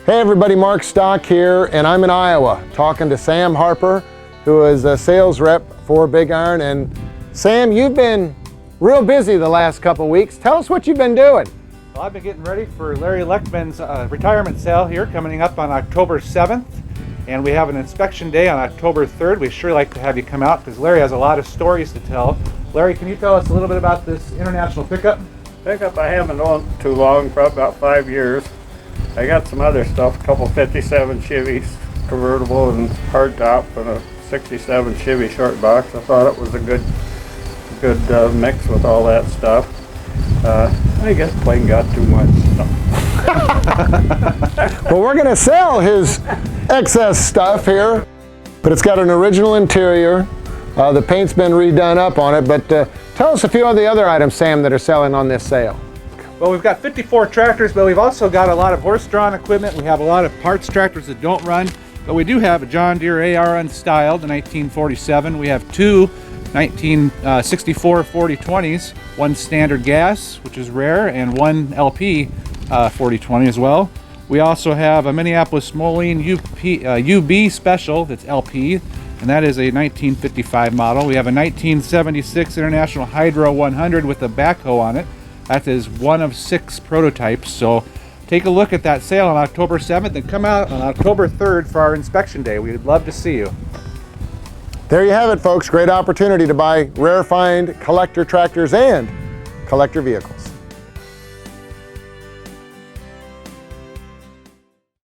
Hey everybody, Mark Stock here, and I'm in Iowa talking to Sam Harper, who is a sales rep for BigIron. And Sam, you've been real busy the last couple of weeks. Tell us what you've been doing. Well, I've been getting ready for Larry Leckband's retirement sale here coming up on October 7th. And we have an inspection day on October 3rd. We'd sure like to have you come out because Larry has a lot of stories to tell. Larry, can you tell us a little bit about this international pickup? Pickup I haven't owned too long, probably about 5 years. I got some other stuff, a couple 57 Chevys convertible and hardtop, and a 67 Chevy short box. I thought it was a good mix with all that stuff. I guess plane got too much stuff. Well, we're going to sell his excess stuff here, but it's got an original interior. The paint's been redone up on it, but tell us a few of the other items, Sam, that are selling on this sale. Well, we've got 54 tractors, but we've also got a lot of horse-drawn equipment. We have a lot of parts tractors that don't run, but we do have a John Deere AR Unstyled, the 1947. We have two 1964 4020s, one standard gas, which is rare, and one LP 4020 as well. We also have a Minneapolis Moline UB Special that's LP, and that is a 1955 model. We have a 1976 International Hydro 100 with a backhoe on it. That is one of 6 prototypes. So take a look at that sale on October 7th and come out on October 3rd for our inspection day. We'd love to see you. There you have it, folks. Great opportunity to buy rare find collector tractors and collector vehicles.